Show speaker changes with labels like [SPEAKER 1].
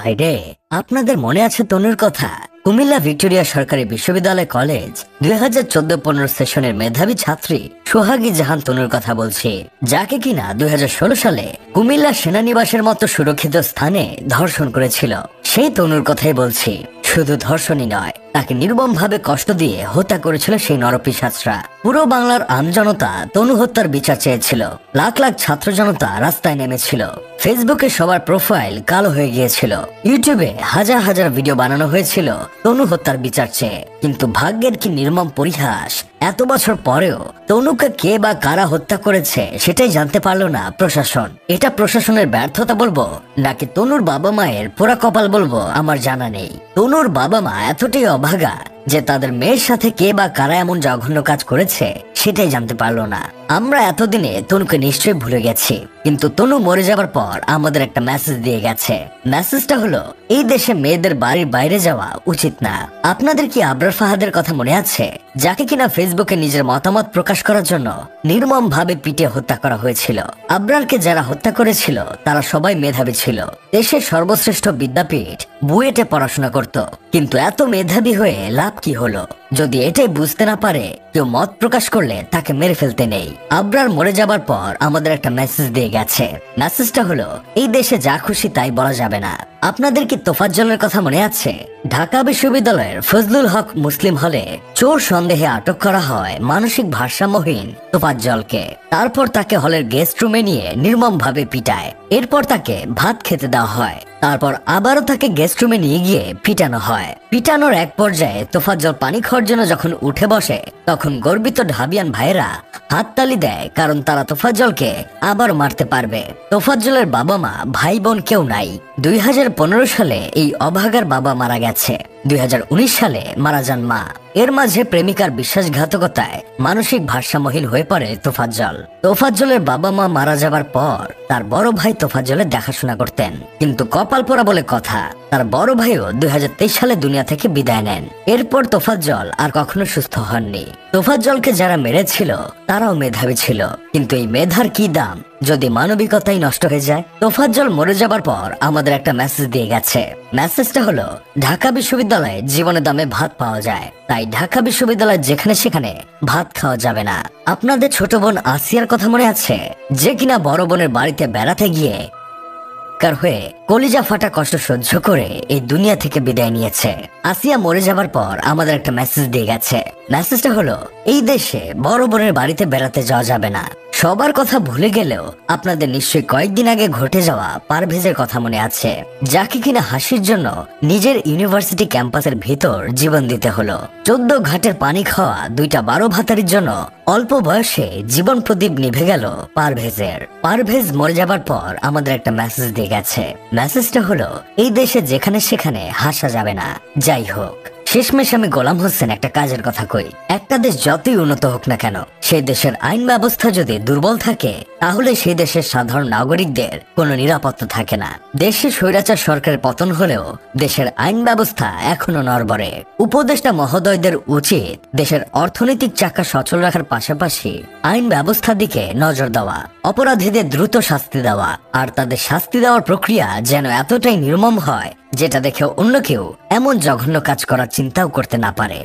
[SPEAKER 1] ভাইরে, আপনাদের মনে আছে তনুর কথা? কুমিল্লা ভিক্টোরিয়া সরকারি বিশ্ববিদ্যালয় কলেজ 2014-15 সেশনের মেধাবী ছাত্রী সোহাগী জাহান তনুর কথা বলছি, যাকে কিনা 2016 সালে কুমিল্লা সেনানিবাসের মতো সুরক্ষিত স্থানে ধর্ষণ করেছিল। সেই তনুর কথাই বলছি। শুধু ধর্ষণই নয়, তাকে নির্মমভাবে কষ্ট দিয়ে হত্যা করেছিল সেই নরপিশাচরা। পুরো বাংলার আমজনতা তনু হত্যার বিচার চেয়েছিল। লাখ লাখ ছাত্র জনতা রাস্তায় নেমেছিল। ফেসবুকে সবার প্রোফাইল কালো হয়ে গিয়েছিল। ইউটিউবে হাজার হাজার ভিডিও বানানো হয়েছিল তনু হত্যার বিচার চেয়ে। কিন্তু ভাগ্যের কি নির্মম পরিহাস, এত বছর পরেও তনুকে কে বা কারা হত্যা করেছে সেটাই জানতে পারলো না প্রশাসন। এটা প্রশাসনের ব্যর্থতা বলবো নাকি তনুর বাবা মায়ের পোড়া কপাল বলবো আমার জানা নেই। তনুর বাবা মা এতটাই অভাগা যে তাদের মেয়ের সাথে কে বা কারা এমন জঘন্য কাজ করেছে সেটাই জানতে পারলো না। আমরা এতদিনে তনুকে নিশ্চয়ই ভুলে গেছি, কিন্তু তনু মরে যাবার পর আমাদের একটা মেসেজ দিয়ে গেছে। মেসেজটা হলো, এই দেশে মেয়েদের বাড়ির বাইরে যাওয়া উচিত না। আপনাদের কি আবরার ফাহাদের কথা মনে আছে, যাকে কিনা ফেসবুকে নিজের মতামত প্রকাশ করার জন্য নির্মম ভাবে পিটে হত্যা করা হয়েছিল? আবরারকে যারা হত্যা করেছিল তারা সবাই মেধাবী ছিল। দেশের সর্বশ্রেষ্ঠ বিদ্যাপীঠ বুয়েটে পড়াশোনা করত। কিন্তু এত মেধাবী হয়ে লাভ কি হলো? যদি এটাই বুঝতে না পারে কেউ মত প্রকাশ করলে তাকে মেরে ফেলতে নেই। আবরার মরে যাবার পর আমাদের একটা মেসেজ দিয়ে গেছে। মেসেজটা হলো, এই দেশে যা খুশি তাই বলা যাবে না। আপনাদের কি তোফাজ্জলের কথা মনে আছে? ঢাকা বিশ্ববিদ্যালয়ের ফজলুল হক মুসলিম হলে চোর সন্দেহে আটক করা হয় মানসিক ভারসাম্যহীন তোফাজ্জলকে। তারপর তাকে হলের গেস্ট রুমে নিয়ে নির্মম ভাবে পিটায়। এরপর তাকে ভাত খেতে দেওয়া হয়। তারপর আবারও তাকে গেস্ট রুমে নিয়ে গিয়ে পিটানো হয়। পিটানোর এক পর্যায়ে তোফাজ্জল পানি খাওয়ার জন্য যখন উঠে বসে, তখন গর্বিত ঢাবিয়ান ভাইয়েরা হাততালি দেয়, কারণ তারা তোফাজ্জলকে আবার মারতে পারবে। তোফাজ্জলের বাবা মা ভাই বোন কেউ নাই। 2015 সালে এই অভাগার বাবা মারা গেছে। 2019 সালে মারা যান মা। এর মাঝে প্রেমিকার বিশ্বাসঘাতকতায় মানসিক ভারসাম্যহীন হয়ে পড়ে তোফাজ্জল। তোফাজ্জলের বাবা মা মারা যাবার পর তার বড় ভাই তোফাজ্জলের দেখাশোনা করতেন। কিন্তু কপাল পোড়া বলে কথা, তার বড় ভাইও 2023 সালে দুনিয়া থেকে বিদায় নেন। এরপর তোফাজ্জল আর কখনো সুস্থ হননি। তোফাজ্জলকে যারা মেরেছিল তারাও মেধাবী ছিল, কিন্তু এই মেধার কি দাম যদি মানবিকতাই নষ্ট হয়ে যায়? তোফাজ্জল মরে যাবার পর আমাদের একটা মেসেজ দিয়ে গেছে। মেসেজটা হলো, ঢাকা বিশ্ববিদ্যালয়ে জীবনের দামে ভাত পাওয়া যায়, তাই ঢাকা বিশ্ববিদ্যালয়ে যেখানে সেখানে ভাত খাওয়া যাবে না। আপনাদের ছোট বোন আসিয়ার কথা মনে আছে, যে কিনা বড় বোনের বাড়িতে বেড়াতে গিয়ে হয়ে কলিজা ফাটা কষ্ট সহ্য করে এই দুনিয়া থেকে বিদায় নিয়েছে। আসিয়া মরে যাবার পর আমাদের একটা মেসেজ দিয়ে গেছে। মেসেজটা হলো, এই দেশে বড় বোনের বাড়িতে বেড়াতে যাওয়া যাবে না। সবার কথা ভুলে গেলেও আপনাদের নিশ্চয়ই কয়েকদিন আগে ঘটে যাওয়া পারভেজের কথা মনে আছে, যাকে কিনা হাসির জন্য নিজের ইউনিভার্সিটি ক্যাম্পাসের ভিতর জীবন দিতে হলো। 14 ঘাটের পানি খাওয়া দুইটা 12 ভাতারির জন্য অল্প বয়সে জীবন প্রদীপ নিভে গেল পারভেজের। পারভেজ মরে যাবার পর আমাদের একটা মেসেজ দিয়ে গেছে। মেসেজটা হলো, এই দেশে যেখানে সেখানে হাসা যাবে না। যাই হোক, শেষমেশ আমি গোলাম হোসেন একটা কাজের কথা কই। একটা দেশ যতই উন্নত হোক না কেন, সেই দেশের আইন ব্যবস্থা যদি দুর্বল থাকে, তাহলে সেই দেশের সাধারণ নাগরিকদের কোনো নিরাপত্তা থাকে না। দেশে স্বৈরাচার সরকারের পতন হলেও দেশের আইন ব্যবস্থা এখনো নড়বড়ে। উপদেষ্টা মহোদয়দের উচিত দেশের অর্থনৈতিক চাকা সচল রাখার পাশাপাশি আইন ব্যবস্থার দিকে নজর দেওয়া, অপরাধীদের দ্রুত শাস্তি দেওয়া, আর তাদের শাস্তি দেওয়ার প্রক্রিয়া যেন এতটাই নির্মম হয় যেটা দেখে অন্য কেউ এমন জঘন্য কাজ করার চিন্তাও করতে না পারে।